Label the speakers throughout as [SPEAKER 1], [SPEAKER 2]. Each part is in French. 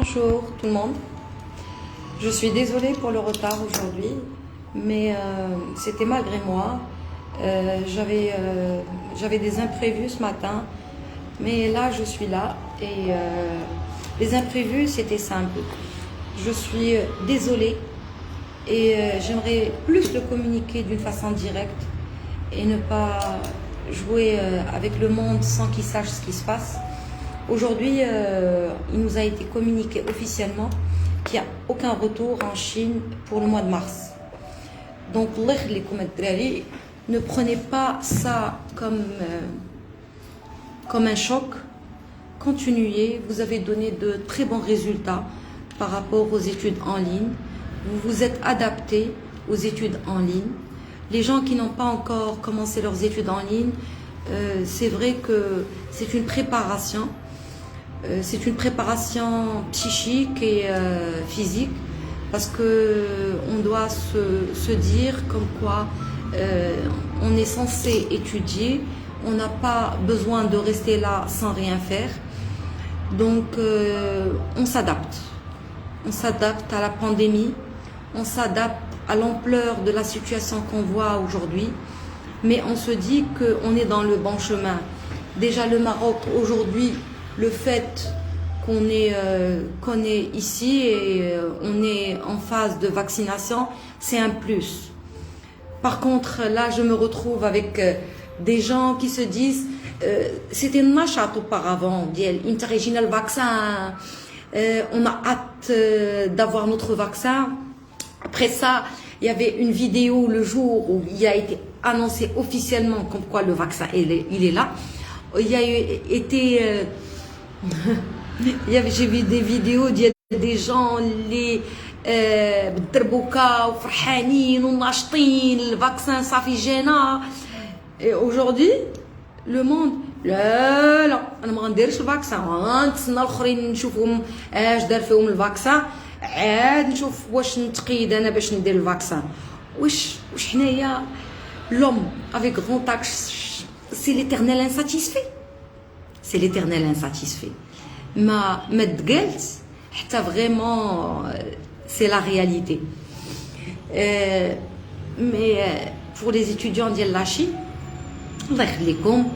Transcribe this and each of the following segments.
[SPEAKER 1] Bonjour tout le monde. Je suis désolée pour le retard aujourd'hui, mais c'était malgré moi. J'avais des imprévus ce matin, mais là je suis là et les imprévus c'était simple. Je suis désolée et j'aimerais plus le communiquer d'une façon directe et ne pas jouer avec le monde sans qu'il sache ce qui se passe. Aujourd'hui, il nous a été communiqué officiellement qu'il n'y a aucun retour en Chine pour le mois de mars. Donc, ne prenez pas ça comme un choc. Continuez, vous avez donné de très bons résultats par rapport aux études en ligne. Vous vous êtes adapté aux études en ligne. Les gens qui n'ont pas encore commencé leurs études en ligne, c'est vrai que c'est une préparation. C'est une préparation psychique et physique parce que on doit se dire comme quoi on est censé étudier, on n'a pas besoin de rester là sans rien faire. Donc on s'adapte à la pandémie, on s'adapte à l'ampleur de la situation qu'on voit aujourd'hui, mais on se dit qu'on est dans le bon chemin. Déjà le Maroc aujourd'hui, le fait qu'on est ici et on est en phase de vaccination, c'est un plus. Par contre, là, je me retrouve avec des gens qui se disent c'était une machat auparavant, le vaccin, on a hâte d'avoir notre vaccin. Après ça, il y avait une vidéo le jour où il a été annoncé officiellement comme quoi le vaccin il est là. Il y a été j'ai vu des vidéos des gens les بالدربوكه وفرحانين وناشطين الفاكسان صافي جانا. Et aujourd'hui le monde لا انا ما غنديرش الفاكسان غنتسنى الاخرين نشوفهم اش دار فيهم الفاكسان عاد نشوف واش نتقيد انا باش ندير الفاكسان. واش حنايا l'homme avec grand H, c'est l'éternel insatisfait. C'est l'éternel insatisfait. ما تقالت حتى vraiment c'est la réalité. Mais pour les étudiants ديال la Chine, الله يخليكم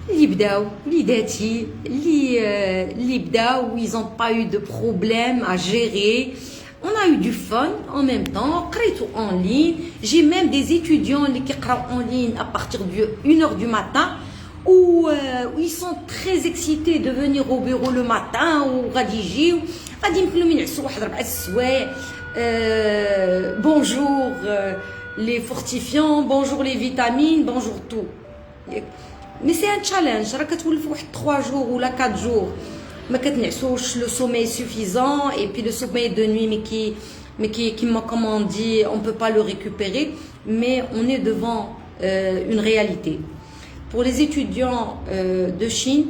[SPEAKER 1] اللي بداو وليداتي اللي بداو ils ont pas eu de problème à gérer. On a eu du fun en même temps, قريتو en ligne. J'ai même des étudiants اللي كيقراو en ligne à partir de 1h du matin où ils sont très excités de venir au bureau le matin ou غادي يجيو غادي يمكن لهم ينعسوا واحد 4 السوايع. Bonjour les fortifiants, bonjour les vitamines, bonjour tout. Mais c'est un challenge. راه كتولف واحد 3 jours ou 4 jours ما كتنعسوش, le sommeil suffisant et puis le sommeil de nuit comme on dit, on peut pas le récupérer, mais on est devant une réalité. Pour les étudiants de Chine,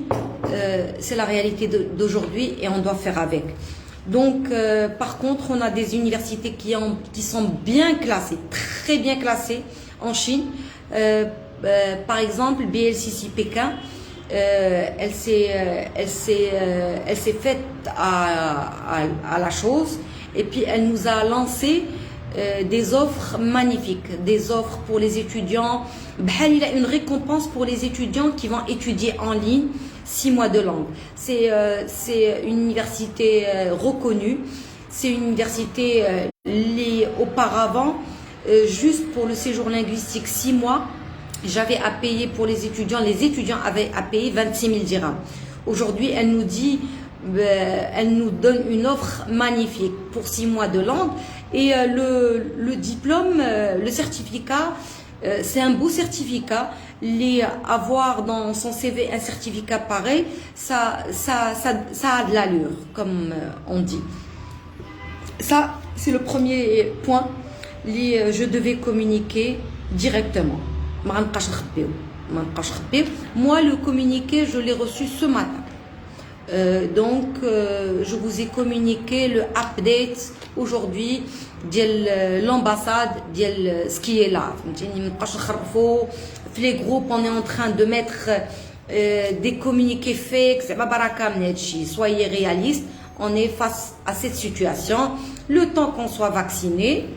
[SPEAKER 1] c'est la réalité d'aujourd'hui et on doit faire avec. Donc, par contre, on a des universités qui sont bien classées, très bien classées en Chine. Par exemple, BLCC Pékin, elle s'est faite à la chose et puis elle nous a lancé des offres magnifiques, des offres pour les étudiants. Il a une récompense pour les étudiants qui vont étudier en ligne 6 mois de langue. C'est une université reconnue. C'est une université auparavant, juste pour le séjour linguistique 6 mois, j'avais à payer pour les étudiants avaient à payer 26 000 dirhams. Aujourd'hui, elle nous donne une offre magnifique pour 6 mois de langue et le diplôme, le certificat, c'est un beau certificat. Avoir dans son CV un certificat pareil, ça a de l'allure, comme on dit. Ça, c'est le premier point que je devais communiquer directement. Moi, le communiqué, je l'ai reçu ce matin. Donc, je vous ai communiqué le update aujourd'hui de l'ambassade, de ce qui est là. Les groupes, on est en train de mettre des communiqués fake. Soyez réalistes. on est face à cette situation. Le temps qu'on soit vacciné,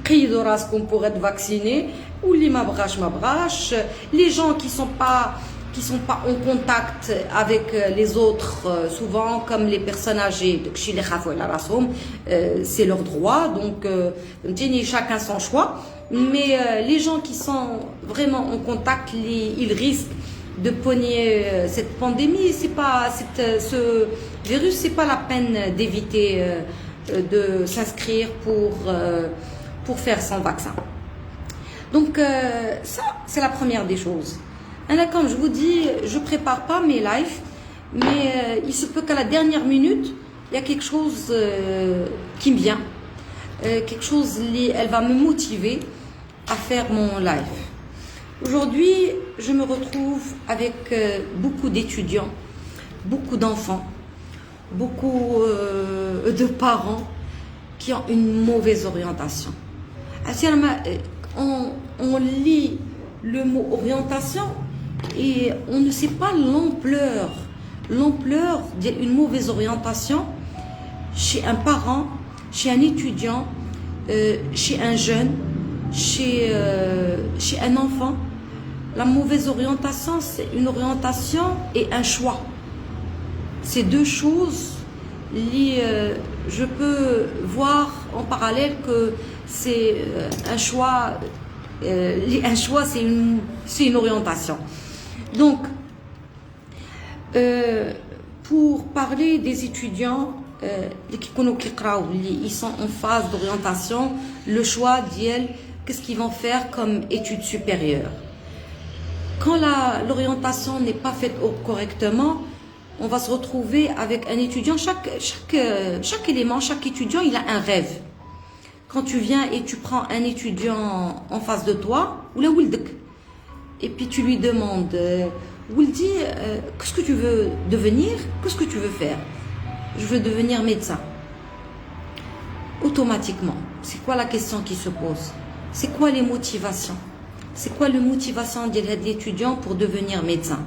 [SPEAKER 1] qu'on pourrait être vacciné, ou les mabrache, les gens qui sont pas en contact avec les autres, souvent comme les personnes âgées, c'est leur droit, donc chacun son choix. Mais les gens qui sont vraiment en contact, ils risquent de pogner cette pandémie. Ce virus, c'est pas la peine d'éviter de s'inscrire pour faire son vaccin. Donc ça, c'est la première des choses. Là, comme je vous dis, je prépare pas mes lives, mais il se peut qu'à la dernière minute, il y a quelque chose qui me vient, quelque chose, elle va me motiver à faire mon live. Aujourd'hui, je me retrouve avec beaucoup d'étudiants, beaucoup d'enfants, beaucoup de parents qui ont une mauvaise orientation. On lit le mot orientation et on ne sait pas l'ampleur d'une mauvaise orientation chez un parent, chez un étudiant, chez un jeune, chez un enfant. La mauvaise orientation, c'est une orientation et un choix. Ces deux choses, je peux voir en parallèle que c'est un choix. Un choix, c'est une orientation. Donc, pour parler des étudiants, ils sont en phase d'orientation, le choix d'elle, qu'est-ce qu'ils vont faire comme études supérieures. Quand l'orientation n'est pas faite correctement, on va se retrouver avec un étudiant. Chaque élément, chaque étudiant, il a un rêve. Quand tu viens et tu prends un étudiant en face de toi, et puis tu lui demandes, Wuldi, qu'est-ce que tu veux devenir? Qu'est-ce que tu veux faire? Je veux devenir médecin. Automatiquement, c'est quoi la question qui se pose? C'est quoi les motivations? C'est quoi la motivation de l'étudiant pour devenir médecin?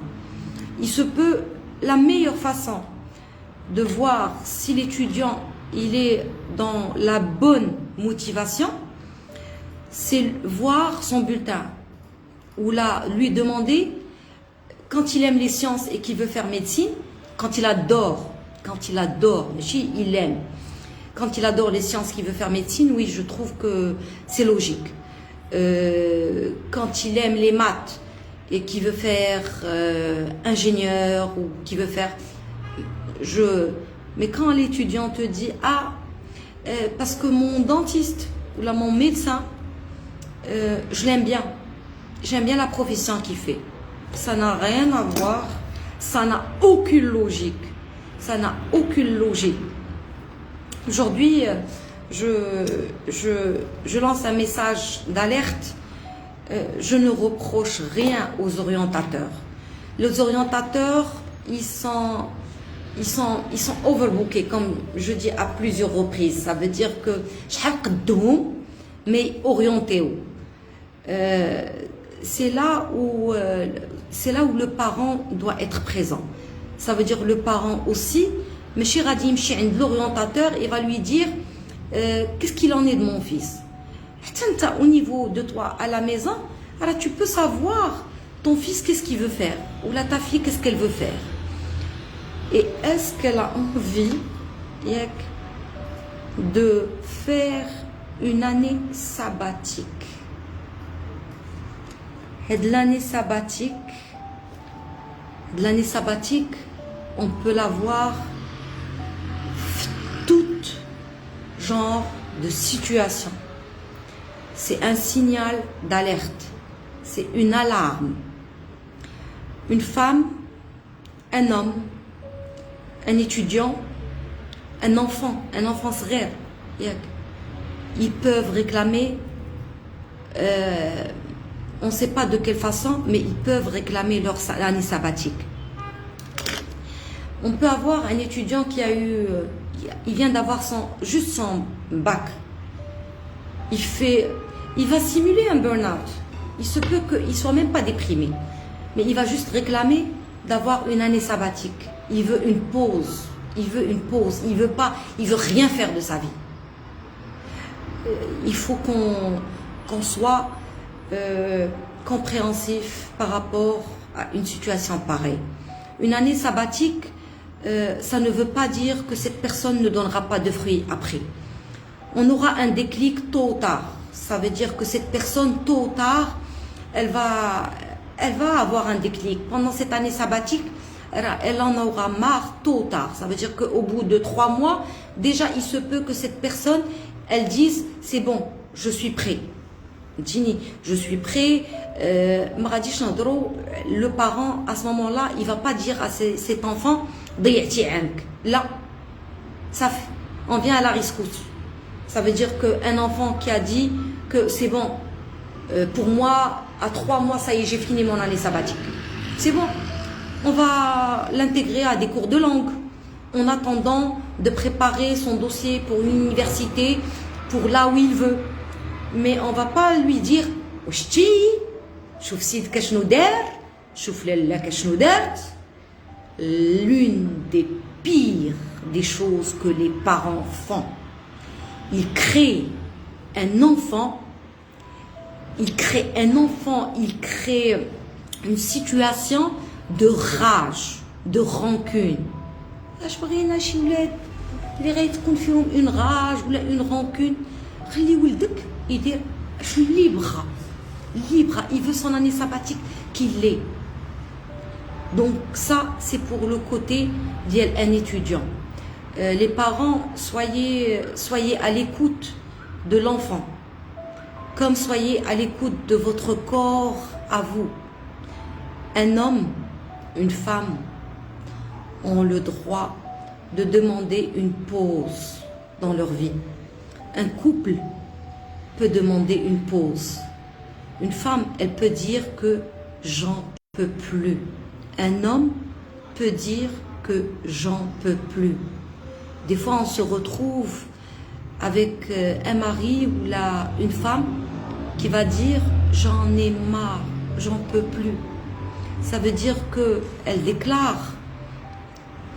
[SPEAKER 1] Il se peut, la meilleure façon de voir si l'étudiant il est dans la bonne motivation, c'est voir son bulletin ou là lui demander quand il aime les sciences et qu'il veut faire médecine, quand il adore, il aime, quand il adore les sciences qu'il veut faire médecine, oui, je trouve que c'est logique. Quand il aime les maths et qu'il veut faire ingénieur ou qu'il veut faire mais quand l'étudiant te dit parce que mon dentiste ou là mon médecin je l'aime bien, j'aime bien la profession qu'il fait, ça n'a rien à voir, ça n'a aucune logique, aujourd'hui je lance un message d'alerte. Je ne reproche rien aux orientateurs. Les orientateurs, ils sont overbookés, comme je dis à plusieurs reprises. Ça veut dire que mais orientés. C'est là où le parent doit être présent. Ça veut dire le parent aussi. Mais chez Radim, chez l'orientateur, il va lui dire qu'est-ce qu'il en est de mon fils. Au niveau de toi à la maison, alors tu peux savoir ton fils qu'est-ce qu'il veut faire ou là ta fille qu'est-ce qu'elle veut faire et est-ce qu'elle a envie de faire une année sabbatique. Et de l'année sabbatique, on peut l'avoir tout genre de situation. C'est un signal d'alerte, c'est une alarme. Une femme, un homme, un étudiant, un enfant rêve. Ils peuvent réclamer, on ne sait pas de quelle façon, mais ils peuvent réclamer leur année sabbatique. On peut avoir un étudiant qui il vient d'avoir juste son bac. Il va simuler un burn-out. Il se peut qu'il ne soit même pas déprimé. Mais il va juste réclamer d'avoir une année sabbatique. Il veut une pause. il veut une pause, il veut rien faire de sa vie. Il faut qu'on soit compréhensif par rapport à une situation pareille. Une année sabbatique, ça ne veut pas dire que cette personne ne donnera pas de fruits après. On aura un déclic tôt ou tard. Ça veut dire que cette personne, tôt ou tard, elle va avoir un déclic. Pendant cette année sabbatique, elle en aura marre tôt ou tard. Ça veut dire qu'au bout de 3 mois, déjà, il se peut que cette personne, elle dise, c'est bon, je suis prêt. Dini, je suis prêt. Le parent, à ce moment-là, il ne va pas dire à cet enfant, là, ça fait, on vient à la rescousse. Ça veut dire qu'un enfant qui a dit que c'est bon, pour moi, à 3 mois, ça y est, j'ai fini mon année sabbatique. C'est bon. On va l'intégrer à des cours de langue en attendant de préparer son dossier pour une université, pour là où il veut. Mais on ne va pas lui dire l'une des pires des choses que les parents font. Ils créent un enfant, ils créent une situation de rage, de rancune. اللي غيتكون فيهم une rage ولا une rancune خلي ولدك يدير شنو اللي يبغى il veut son année sabbatique qu'il l'ait. Donc ça c'est pour le côté d'un étudiant. Les parents, soyez à l'écoute de l'enfant, comme soyez à l'écoute de votre corps à vous. Un homme, une femme ont le droit de demander une pause dans leur vie. Un couple peut demander une pause. Une femme, elle peut dire que j'en peux plus. Un homme peut dire que j'en peux plus. Des fois, on se retrouve avec un mari ou une femme qui va dire j'en ai marre, j'en peux plus. Ça veut dire qu'elle déclare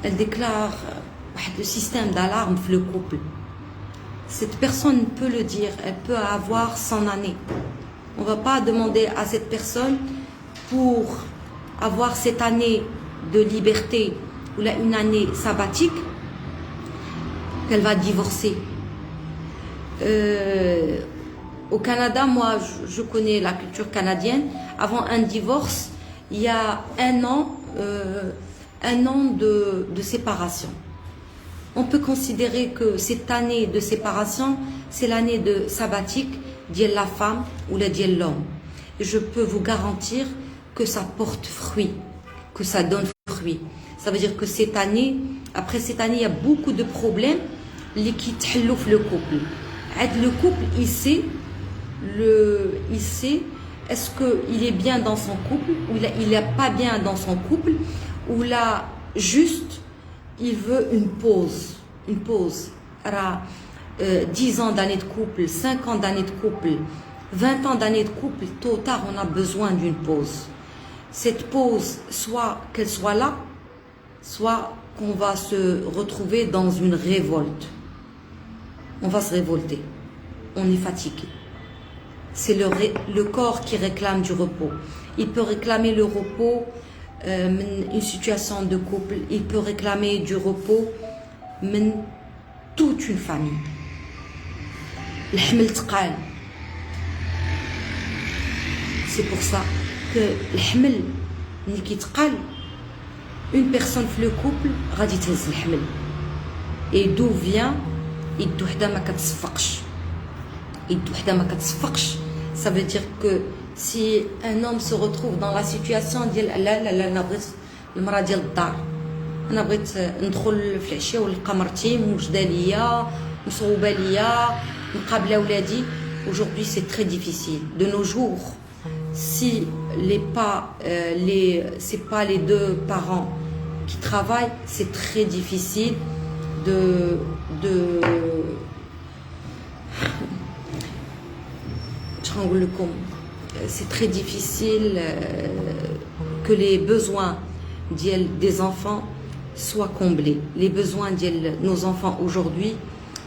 [SPEAKER 1] le système d'alarme dans le couple. Cette personne peut le dire, elle peut avoir 100 années. On ne va pas demander à cette personne pour avoir cette année de liberté ou une année sabbatique qu'elle va divorcer. Au Canada, moi, je connais la culture canadienne. Avant un divorce, il y a un an de séparation. On peut considérer que cette année de séparation, c'est l'année de sabbatique de la femme ou de l'homme. Et je peux vous garantir que ça porte fruit, que ça donne fruit. Ça veut dire que cette année, après cette année, il y a beaucoup de problèmes qui تحلوا le couple. Le couple, il sait est-ce qu'il est bien dans son couple ou il n'est pas bien dans son couple ou là, juste, il veut une pause. 10 ans d'années de couple, 5 ans d'années de couple, 20 ans d'années de couple, tôt ou tard, on a besoin d'une pause. Cette pause, soit qu'elle soit là, soit qu'on va se retrouver dans une révolte. On va se révolter. On est fatigué. C'est le corps qui réclame du repos. Il peut réclamer le repos, une situation de couple. Il peut réclamer du repos, toute une famille. الحمل تقال. C'est pour ça que الحمل ملي كيتقال une personne في le couple غادي تهز الحمل. Et d'où vient يد وحده ما كتصفقش. يد وحده ما كتصفقش. Ça veut dire que si un homme se retrouve dans la situation ديال لا انا بغيت المراه ديال الدار. انا بغيت ندخل في العشيه ونلقى مرتي موجده ليا مصوبه ليا نقابل اولادي. Aujourd'hui c'est très difficile. De nos jours, si c'est pas les deux parents qui travaillent, c'est très difficile c'est très difficile que les besoins des enfants soient comblés. Les besoins de nos enfants aujourd'hui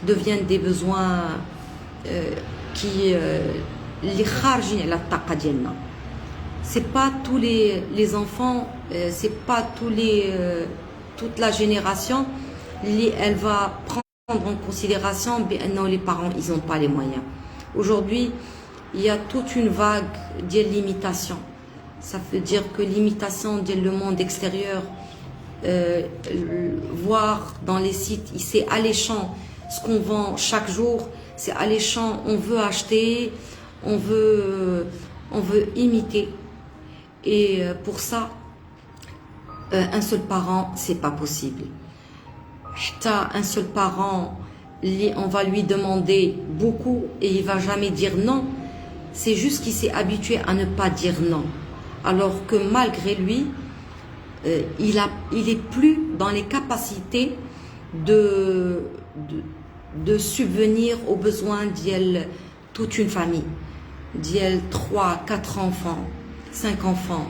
[SPEAKER 1] deviennent des besoins qui les kharjin ala taqa dialna. C'est pas tous les enfants, c'est pas toute la génération, elle va prendre en considération que les parents ils n'ont pas les moyens. Aujourd'hui, il y a toute une vague de limitation. Ça veut dire que l'imitation de le monde extérieur, voir dans les sites, c'est alléchant ce qu'on vend chaque jour, c'est alléchant, on veut acheter, on veut imiter. Et pour ça, un seul parent, c'est pas possible. Un seul parent, on va lui demander beaucoup et il va jamais dire non. C'est juste qu'il s'est habitué à ne pas dire non. Alors que malgré lui, il est plus dans les capacités de subvenir aux besoins d'elle toute une famille, d'elle 3, 4 enfants, 5 enfants,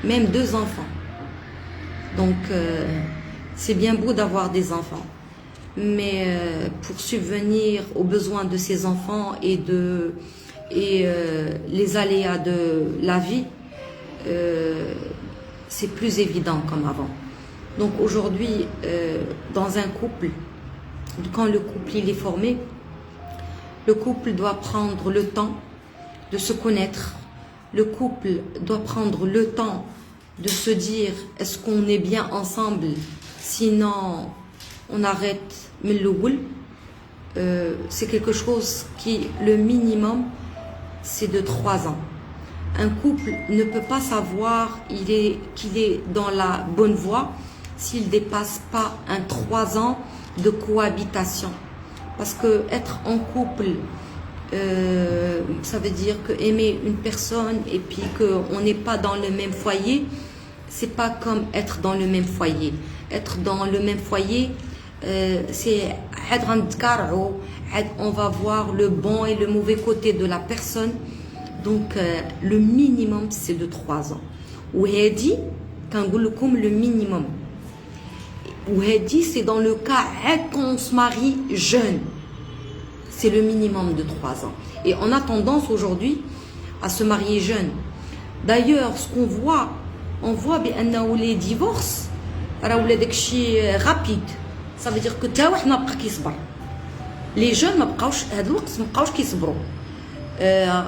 [SPEAKER 1] même 2 enfants. Donc c'est bien beau d'avoir des enfants, mais pour subvenir aux besoins de ces enfants et les aléas de la vie, c'est plus évident comme avant. Donc aujourd'hui, dans un couple, quand le couple il est formé, le couple doit prendre le temps de se connaître. Le couple doit prendre le temps de se dire est-ce qu'on est bien ensemble, sinon on arrête. Mais c'est quelque chose qui, le minimum, c'est de 3 ans. Un couple ne peut pas savoir qu'il est dans la bonne voie s'il dépasse pas 3 ans de cohabitation. Parce que être en couple, ça veut dire que aimer une personne et puis qu'on n'est pas dans le même foyer, c'est pas comme être dans le même foyer. Être dans le même foyer, c'est on va voir le bon et le mauvais côté de la personne. Donc le minimum c'est de 3 ans. Ou dit quand le minimum. Ou dit c'est dans le cas qu'on se marie jeune. C'est le minimum de 3 ans. Et on a tendance aujourd'hui à se marier jeune. D'ailleurs, ce qu'on voit, on voit bien les divorces, rapide. Ça veut dire que les jeunes ما بقاوش كيصبروا.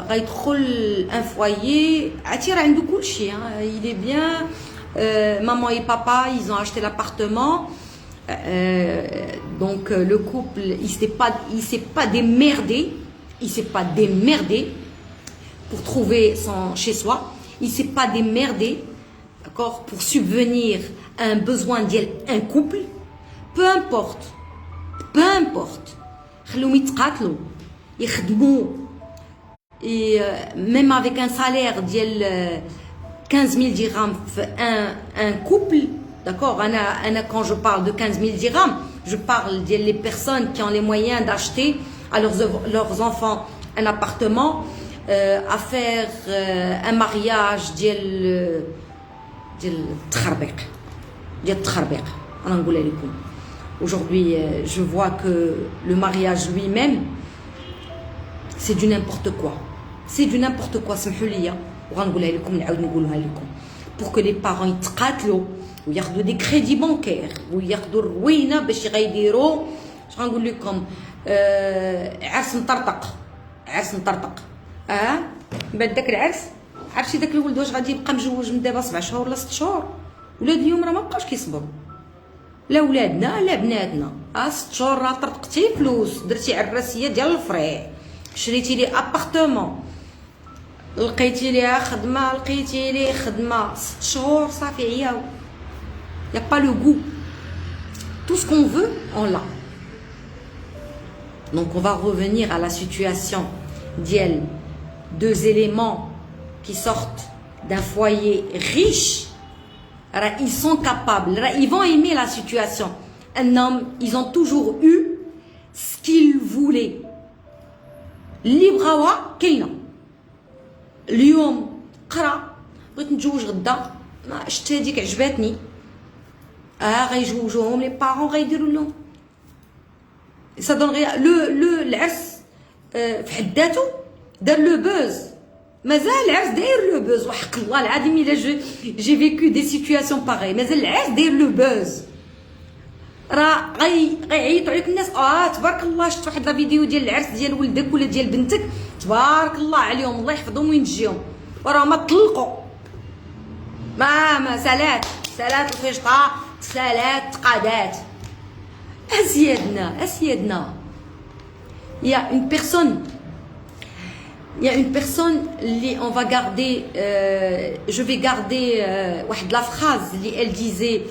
[SPEAKER 1] غيدخل un foyer, attire عنده كل شيء, il est bien, maman et papa, ils ont acheté l'appartement. Donc le couple, il s'est pas démerdé, pour trouver son chez soi, il s'est pas démerdé, d'accord, pour subvenir à un besoin d'un couple, peu importe, خلوهم يتقاتلوا يخدموا, et même avec un salaire ديال 15 000 dirhams un couple, d'accord, quand je parle de 15 000 dirhams, je parle des personnes qui ont les moyens d'acheter à leurs enfants un appartement, à faire un mariage ديال التخربيق. انا نقول لكم aujourd'hui, je vois que le mariage lui-même, c'est du n'importe quoi. C'est du n'importe quoi, pour que les parents يتقاتلوا وياخذوا des crédits bancaires وياخذوا الروينه باش غيديروا اش غنقول لكم عرس مطرطق من بعد داك العرس عرفتي داك الولد واش غادي يبقى مجوج من دابا 7 شهور ولا 6 شهور. ولاد اليوم راه ما بقاوش كيصبروا، لا ولادنا لا بناتنا. 6 شهور راه طرطقتي فلوس، درتي عراسيه ديال الفري، شريتي لي ابارتمون، لقيتي ليها خدمه 6 شهور صافي عياو. y a pas le goût. Tout ce qu'on veut on l'a. Donc on va revenir à la situation d'elle, 2 éléments qui sortent d'un foyer riche, ils sont capables, ils vont aimer la situation. Un homme, ils ont toujours eu ce qu'ils voulaient. Librawa كاينه. اليوم قرا بغيت نتزوج غدا، شفت هذيك عجباتني، غيجوجوهم لي بارون غيديروا لهم ça donnerait العرس في حد ذاته دار لو بوز مازال العرس داير لو بوز وحق الله العظيم الا جي فيكو دي سيتوياسيون باغي مازال العرس داير لو بوز راه غيعيطوا عليك الناس تبارك الله شفت واحد لا فيديو ديال العرس ديال ولدك ولا ديال بنتك تبارك الله عليهم الله يحفظهم وينجيهم وراه ما طلقوا ما سالات الفشطه سالات تقادات اسيادنا il y a une personne اللي on va garder je vais garder واحد la phrase اللي elle disait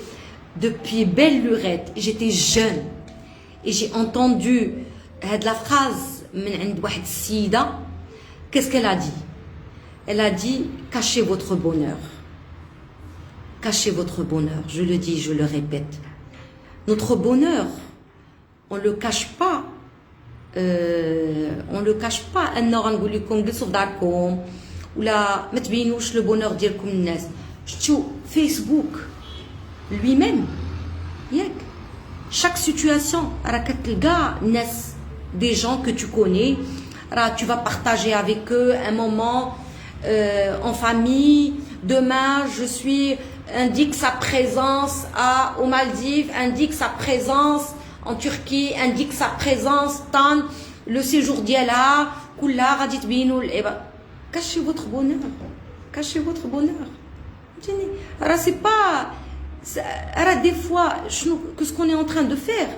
[SPEAKER 1] depuis belle lurette j'étais jeune et j'ai entendu هاد la phrase من عند واحد السيده qu'est-ce qu'elle a dit elle a dit cachez votre bonheur je le dis je le répète notre bonheur on le cache pas انه غنقول لكم جلسوا في داركم ولا ما تبينوش لو بونور ديالكم للناس شفتوا فيسبوك lui même ياك chaque situation راه كتلقى الناس des gens que tu connais راه tu vas partager avec eux un moment en famille demain je suis indique sa présence aux Maldives indique sa présence en Turquie indique sa présence dans le séjour ديالها كلها غادي تبينوا العباد cachez votre bonheur فهمتيني راه سي با راه des fois que ce qu'on est en train de faire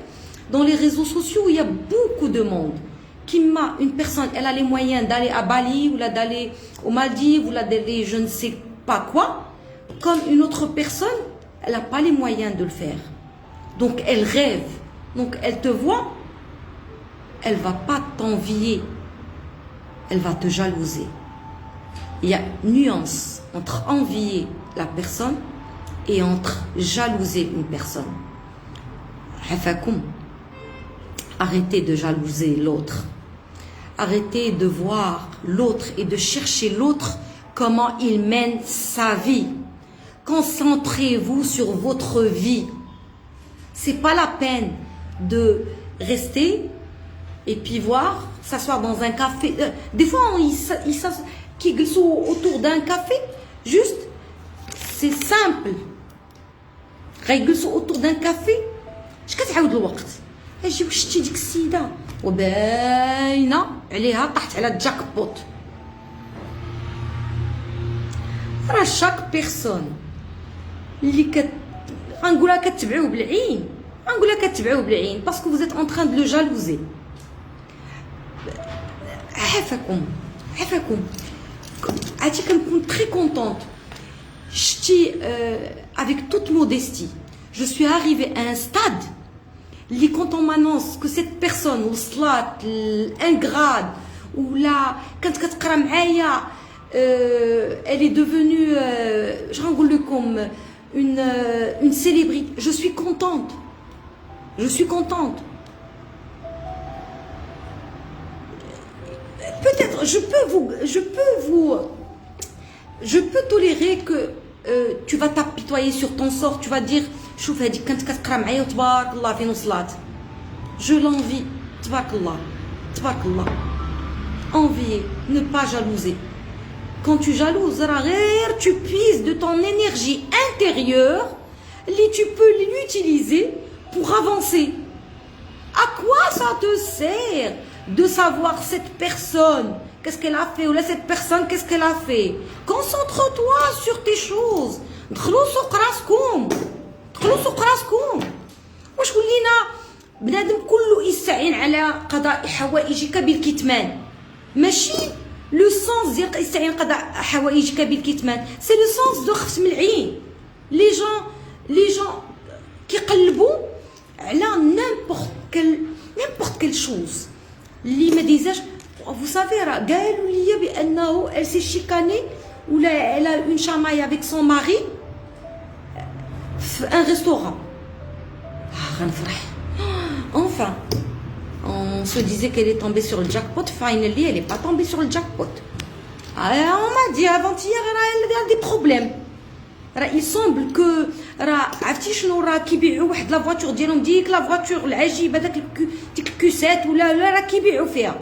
[SPEAKER 1] dans les réseaux sociaux il y a beaucoup de monde qui m'a une personne elle a les moyens d'aller à Bali ou d'aller aux Maldives ou d'aller je ne sais pas quoi comme une autre personne elle n'a pas les moyens de le faire donc elle rêve donc elle te voit elle va pas t'envier elle va te jalouser il y a une nuance entre envier la personne et entre jalouser une personne arrêtez de jalouser l'autre arrêtez de voir l'autre et de chercher l'autre comment il mène sa vie concentrez-vous sur votre vie c'est pas la peine de rester et puis voir s'asseoir dans un café des fois qui glissent autour d'un café juste c'est simple غيجلسوا autour d'un café اش كتعاود الوقت اجي شتي ديك السيده وباينه عليها طاحت على الجاك بوت راه شاك بيرسون اللي غنقولها كتبعوه بالعين باسكو vous êtes en train de le jalouser عافاكم عرفتي كنكون très contente شتي avec toute modestie je suis arrivée à un stade اللي quand on m'annonce que cette personne وصلت ل1 grade ولا كانت كتقرا معايا elle est devenue je غنقول لكم une célébrité je suis contente peut-être je peux tolérer que tu vas t'apitoyer sur ton sort tu vas dire شوف هذيك كانت كتقرا معايا وتبارك الله فين وصلات je l'envie تبارك الله envier ne pas jalouser quand tu jalouses راه غير tu puises de ton énergie intérieure اللي tu peux l'utiliser pour avancer à quoi ça te sert de savoir cette personne qu'est-ce qu'elle a fait ou là cette personne qu'est-ce qu'elle a fait concentre-toi sur tes choses دخلوا سوق راسكم واش ولينا بنادم كله يستعين على قضاء حوائجك بالكتمان ماشي لو سونس ديال يستعين قضاء حوائجك بالكتمان سي لو سونس دو خفت من العين لي جون كيقلبوا على n'importe quelle chose اللي ما ديزاش vous savez راه قالوا لي بانه elle s'est chicanée ou là elle a une chamaille avec son mari في un restaurant غنفرح enfin on se disait qu'elle est tombée sur le jackpot finally elle est pas tombée sur le jackpot on m'a dit avant-hier elle a des problèmes il semble que راه عرفتي شنو راه كيبيعوا واحد لا فواتور ديالهم ديك لا فواتور العجيبه ديك الكوسات ولا راه كيبيعوا فيها.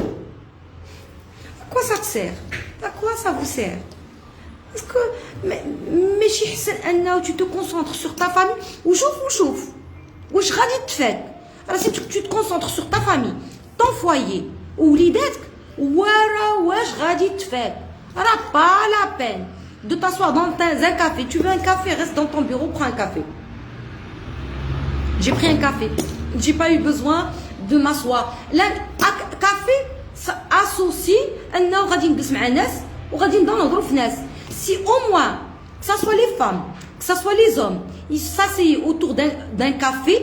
[SPEAKER 1] À quoi ça te sert? À quoi ça vous sert? Parce que ماشي حسن انه tu te concentres sur ta famille وشوف واش غادي تفاد. راه si tu te concentres sur ta famille ton foyer ووليداتك واش غادي تفاد. راه pas la peine de t'asseoir dans un café. Tu veux un café, reste dans ton bureau, prends un café. J'ai pris un café. J'ai pas eu besoin de m'asseoir. Là, café, ça associe أنه غادي نجلس مع ناس وغادي نبداو نهضروا في ناس. Si au moins, que ça soit les femmes, que ça soit les hommes, ils s'asseyaient autour d'un café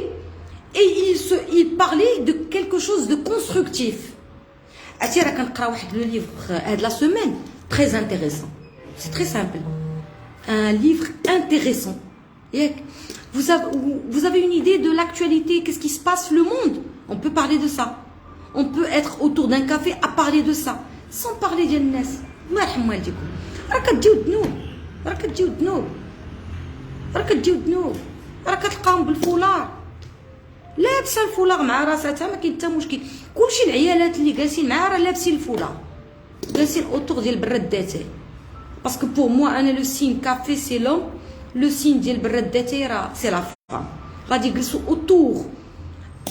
[SPEAKER 1] et ils parlaient de quelque chose de constructif. عرفتي راه كنقرا واحد لو ليفر هاد لا سيمين très intéressant. C'est très simple. Un livre intéressant. Vous avez une idée de l'actualité, qu'est-ce qui se passe le monde? On peut parler de ça. On peut être autour d'un café à parler de ça. Sans parler ديال الناس. الله يرحم والديكم. راه كتجيو الذنوب. راه كتلقاهم بالفولار. لابسه الفولار مع راساتها ما كاين حتى مشكل. كلشي العيالات اللي جالسين معاها راه لابسين الفولار. جالسين اوتور ديال براداتي. Parce que pour moi, le signe café, c'est l'homme. Le signe de l'bradati, c'est la femme. غادي يجلسوا autour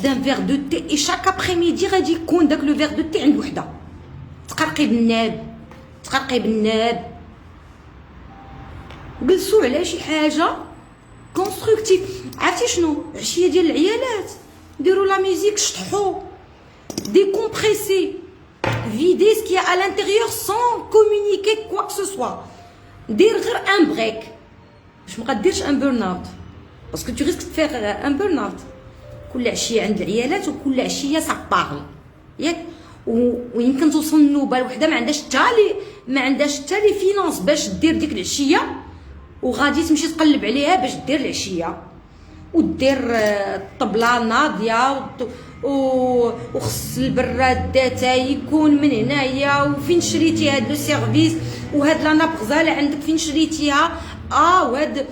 [SPEAKER 1] d'un verre de thé et chaque après-midi غادي يكون داك le verre de thé عند وحده. تقرقي بالناب. جلسوا على شي حاجه كونستركتيف. عرفتي شنو؟ عشيه ديال العيالات ديروا لا ميوزيك شطحوا décompresser. Vider ce qu'il y a à l'intérieur sans communiquer quoi que ce soit. Dire un break. Je ne vais pas un burn-out. Parce que tu risques de faire un burn-out. كل عشية عند العيالات وكل عشية ça parle. ياك ويمكن توصل النوبة لوحدة ما عندهاش حتى لي فينانس باش دير ديك العشية وغادي تمشي تقلب عليها باش دير العشية ودير الطبلة ناضية وخص البراد داتا يكون من هنايا وفين شريتي هاد لو سيرفيس وهاد لا ناب غزاله عندك فين شريتيها وهاد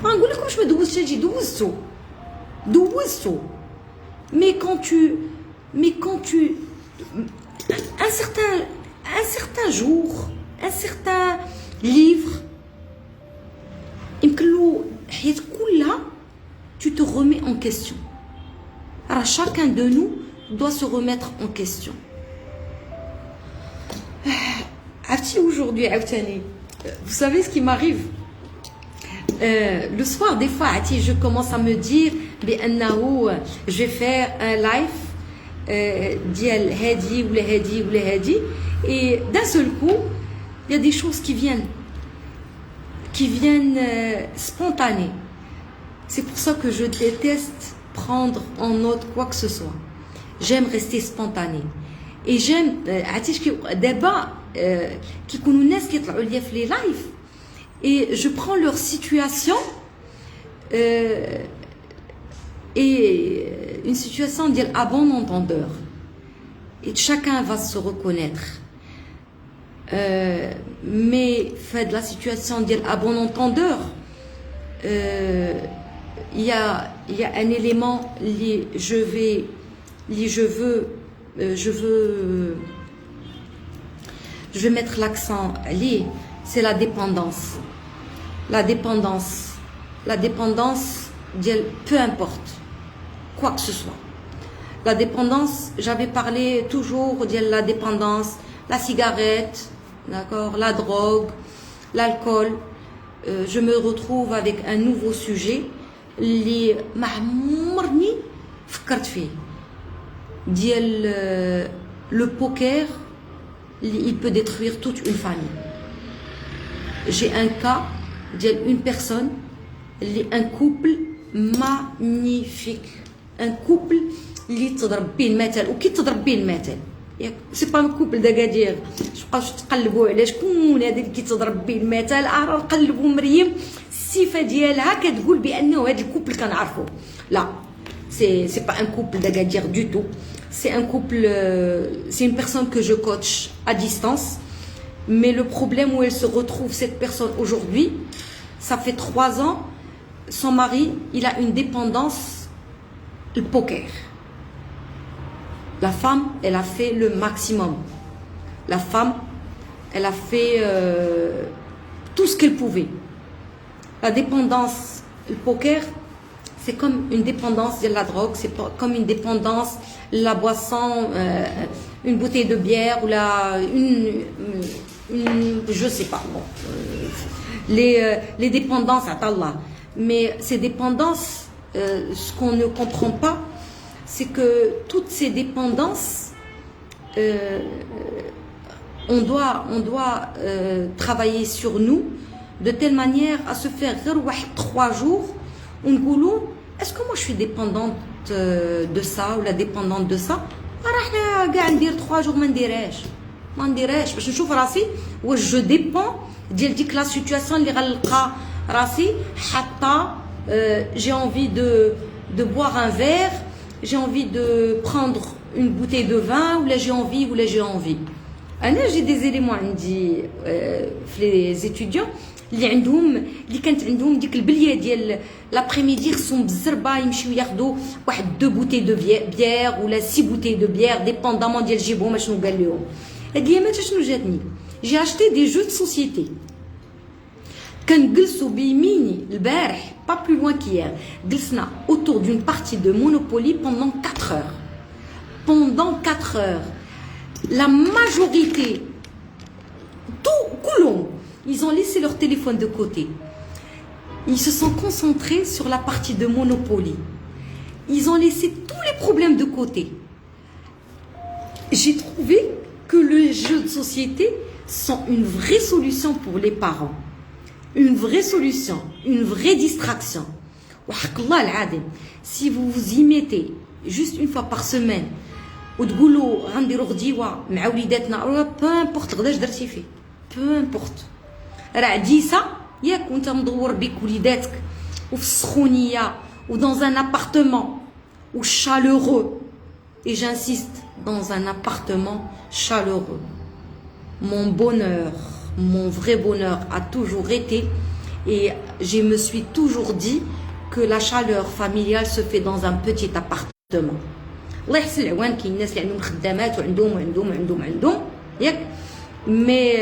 [SPEAKER 1] ما نقول لكمش ما دوزتش هادشي دوزتو mais quand tu un certain jour un certain livre يمكن له حياتك كلها tu te remets en question. Alors chacun de nous doit se remettre en question. Aujourd'hui, vous savez ce qui m'arrive? Le soir, des fois, je commence à me dire je vais faire un live ديال هادي ولا هادي et d'un seul coup, il y a des choses qui viennent spontanées. C'est pour ça que je déteste prendre en note quoi que ce soit. J'aime rester spontanée. Et j'aime d'abord كيكونوا الناس كيطلعوا ليا في لي لايف et je prends leur situation et une situation ديال à bon entendeur et chacun va se reconnaître. Mais fait de la situation ديال à bon entendeur il y a un élément je vais mettre l'accent c'est la dépendance peu importe quoi que ce soit. La dépendance, j'avais parlé toujours de la dépendance, la cigarette, d'accord, la drogue, l'alcool. Je me retrouve avec un nouveau sujet اللي ما عمرني فكرت فيه ديال le poker. Il peut détruire toute une famille. J'ai un cas d'une personne, un couple magnifique, un couple اللي تضرب به المثل وكي تضرب به المثل. سي با كوبل دكادير تبقاو تقلبوا على شكون هذا اللي كيتضرب به المثل. راه نقلبوا مريم الصفه ديالها كتقول بانه هذا الكوبل كنعرفو. لا سي با ان كوبل دكادير دو تو. C'est un couple, c'est une personne que je coach à distance. Mais le problème où elle se retrouve, cette personne aujourd'hui, ça fait 3 ans, son mari, il a une dépendance, le poker. La femme, elle a fait le maximum. La femme, elle a fait tout ce qu'elle pouvait. La dépendance, le poker, c'est comme une dépendance de la drogue, c'est comme une dépendance, la boisson, une bouteille de bière ou je sais pas. Bon, les dépendances, Allah. Mais ces dépendances, ce qu'on ne comprend pas, c'est que toutes ces dépendances, on doit travailler sur nous de telle manière à se faire 3 jours, on dit, est-ce que moi je suis dépendante de ça ou la dépendante de ça? Alors, je vais 3 jours, je ne dirais pas. Je trouve راسي je dépends de la situation اللي غنلقى راسي حتى j'ai envie de boire un verre, j'ai envie de prendre une bouteille de vin ou là j'ai envie. J'ai des éléments عندي les étudiants اللي كانت عندهم ديك البليه ديال لابريميدي خصهم بالزربه يمشيو ياخذوا واحد 2 بوتي دو بيير ولا 6 بوتي دو بيير ديبوندامون ديال جيبهم شنو قال لهم. هاد الايامات شنو جاتني جي اشتي دي جو دو سوسيتي كنجلسوا بيميني البارح با بلو لوان كيير جلسنا autour d'une partie de Monopoly pendant 4 heures. Pendant 4 heures, la majorité, tout, ils ont laissé leur téléphone de côté. Ils se sont concentrés sur la partie de Monopoly. Ils ont laissé tous les problèmes de côté. J'ai trouvé que les jeux de société sont une vraie solution pour les parents. Une vraie solution, une vraie distraction. Si vous vous y mettez juste une fois par semaine, وتقولوا غنديروا غديوه مع وليداتنا peu importe غدا درتي فيه peu importe راه عديسه ياك وانت مدور بك وليداتك وفي السخونيه ou dans un appartement ou chaleureux et j'insiste dans un appartement chaleureux. Mon bonheur, mon vrai bonheur a toujours été et je me suis toujours dit que la chaleur familiale se fait dans un petit appartement. الله يحسن العوان كاين الناس اللي عندهم خدامات وعندهم ياك mais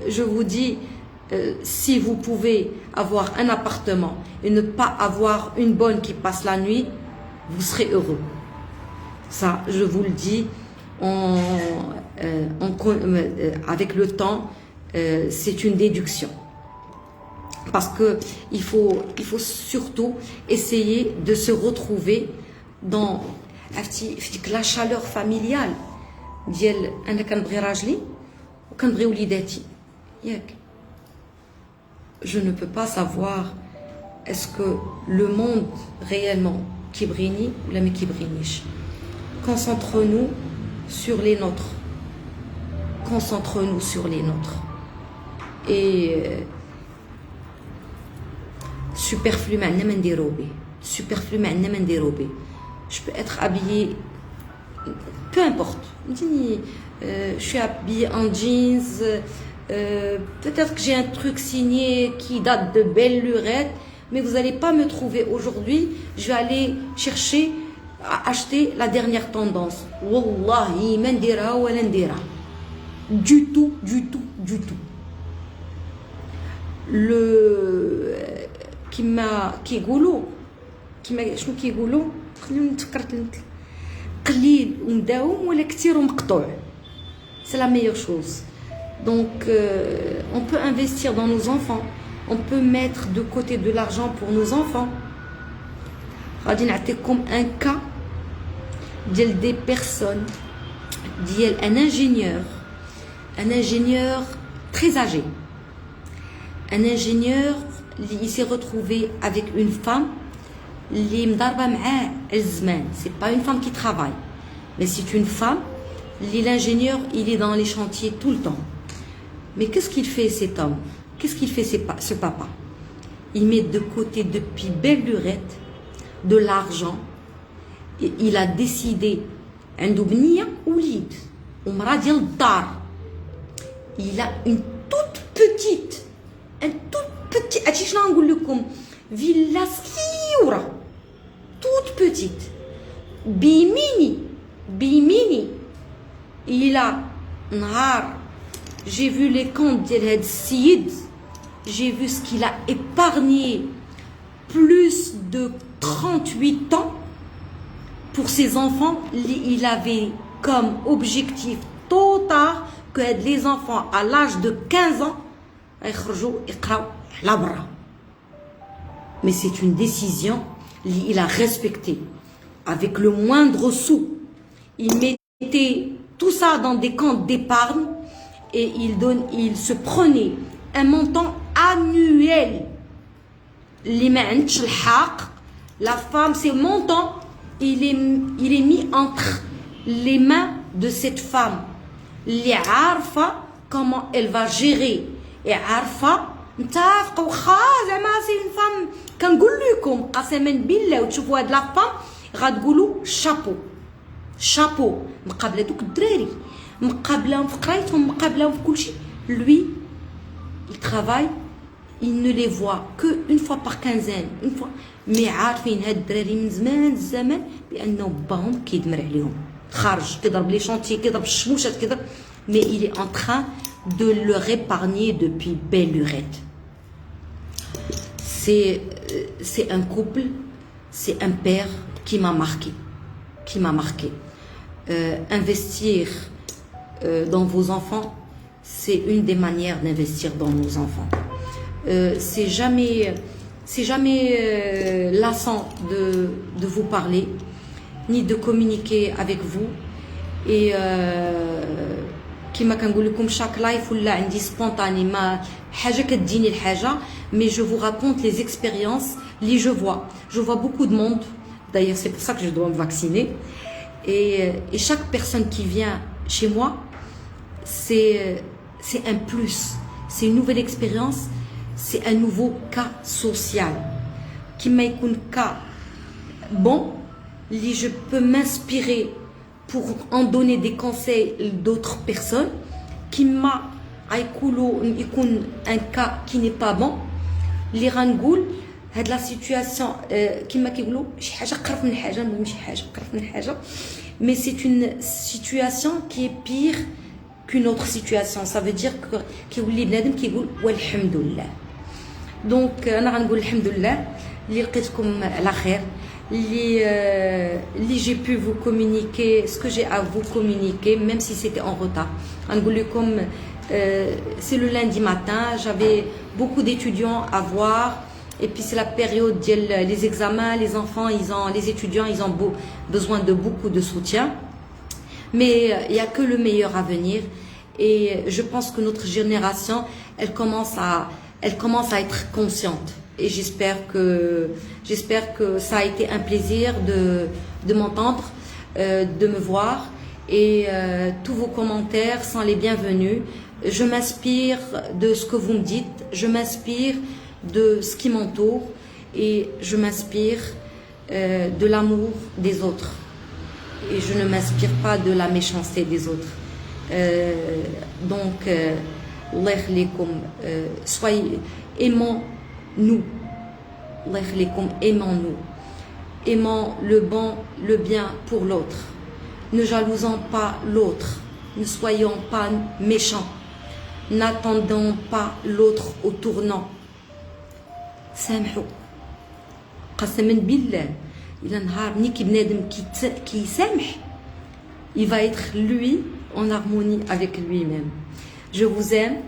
[SPEAKER 1] je vous dis si vous pouvez avoir un appartement et ne pas avoir une bonne qui passe la nuit, vous serez heureux. Ça, je vous le dis, avec le temps, c'est une déduction. Parce que il faut surtout essayer de se retrouver dans la chaleur familiale ديال انا كنبغي راجلي وكنبغي وليداتي ياك. Je ne peux pas savoir est-ce que le monde réellement كيبغيني ولا ما كيبغينيش. Concentrons-nous sur les nôtres. Concentrons-nous sur les nôtres. Et superflu ما عندنا ما نديرو به. Superflu ما عندنا ما نديرو به. Je peux être habillée, peu importe. Je suis habillée en jeans, peut-être que j'ai un truc signé qui date de belle lurette, mais vous n'allez pas me trouver aujourd'hui. Je vais aller chercher à acheter la dernière tendance. Wallahi, ma ndira wala ndira. Du tout. شنو كيقولوا خلينا تفكرت قليل ومداوم ولا كثير ومقطوع. C'est la meilleure chose. Donc on peut investir dans nos enfants, on peut mettre de côté de l'argent pour nos enfants. غادي نعطيكم un cas ديال des personnes ديال un ingénieur très âgé. Un ingénieur, il s'est retrouvé avec une femme اللي مضاربه معاه الزمان. C'est pas une femme qui travaille, mais c'est une femme اللي l'ingénieur il est dans les chantiers tout le temps. Mais qu'est-ce qu'il fait cet homme? Qu'est-ce qu'il fait ce papa? Il met de côté depuis belle lurette de l'argent et il a décidé عنده بنيه وليد ومراه ديال الدار il a une toute petite, villa صغيرة, toute petite, bimini, il a نهار, j'ai vu les comptes ديال هاد السيد, j'ai vu ce qu'il a épargné, plus de 38 ans pour ses enfants. Il avait comme objectif total que les enfants à l'âge de 15 ans mais c'est une décision il a respecté avec le moindre sou. Il mettait tout ça dans des comptes d'épargne et il se prenait un montant annuel. La femme, ces montants, il est mis entre les mains de cette femme. اللي عارفه comment elle va gérer et عارفه متفقه واخا زعما سي اون فام. كنقول لكم قسما بالله وتشوفوا هاد لا فام غتقولوا شابو مقابله دوك الدراري, مقابلهم في قرايتهم, مقابلهم في كلشي. Lui il travaille, il ne les voit que une fois par quinzaine, une fois, mais عارفين هاد الدراري من زمان الزمان بانه باهم كيدمر عليهم, خارج كيضرب لي شونتي, كيضرب الشموشات, كيضرب, mais il est en train de leur épargner depuis belle lurette. C'est un couple, c'est un père qui m'a marqué, investir dans vos enfants, c'est une des manières d'investir dans nos enfants. C'est jamais lassant de vous parler, ni de communiquer avec vous. Et كما كنقول لكم chaque life ولا عندي spontané, ما حاجه كتجيني الحاجه, mais je vous raconte les expériences اللي je vois beaucoup de monde. D'ailleurs c'est pour ça que je dois me vacciner, et chaque personne qui vient chez moi, c'est un plus, c'est une nouvelle expérience, c'est un nouveau cas social كما يكون cas bon اللي je peux m'inspirer pour en donner des conseils d'autres personnes. qui m'a يكون un cas qui n'est pas bon, اللي غنقول هاد لا سيتوياسيون كما كيقولوا شي حاجه قرف من حاجه, ماشي حاجه قرف من حاجه, mais c'est une situation qui est pire qu'une autre situation. Ça veut dire que كيولي بنادم كيقول والحمد لله. دونك انا غنقول الحمد لله اللي لقيتكم على خير, اللي j'ai pu vous communiquer ce que j'ai à vous communiquer, même si c'était en retard. Comme c'est le lundi matin, j'avais beaucoup d'étudiants à voir, et puis c'est la période les examens, les enfants, les étudiants, ils ont besoin de beaucoup de soutien, mais il n'y a que le meilleur à venir, et je pense que notre génération, elle commence à être consciente. Et j'espère que ça a été un plaisir de m'entendre, de me voir, et tous vos commentaires sont les bienvenus. Je m'inspire de ce que vous me dites, je m'inspire de ce qui m'entoure, et je m'inspire de l'amour des autres. Et je ne m'inspire pas de la méchanceté des autres. Donc, Allah yakhlikum, soyez aimons-nous. Allah yakhlikum, aimons-nous. Aimons le bon, le bien pour l'autre. Ne jalousons pas l'autre. Ne soyons pas méchants. N'attendons pas l'autre au tournant. سامحوا. قسما بالله إلى نهار نيكي بنادم كي يسامح, il va être lui en harmonie avec lui-même. Je vous aime.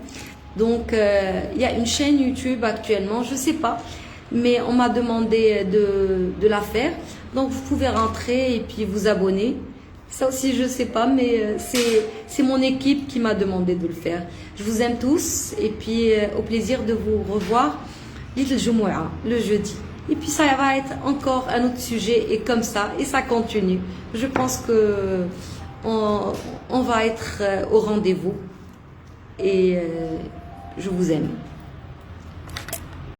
[SPEAKER 1] Donc il y a une chaîne YouTube actuellement, je sais pas, mais on m'a demandé de la faire. Donc vous pouvez rentrer et puis vous abonner. Ça aussi je sais pas, mais c'est mon équipe qui m'a demandé de le faire. Je vous aime tous, et puis au plaisir de vous revoir le jeudi. Et puis ça va être encore un autre sujet, et comme ça, et ça continue. Je pense que on va être au rendez-vous, et je vous aime.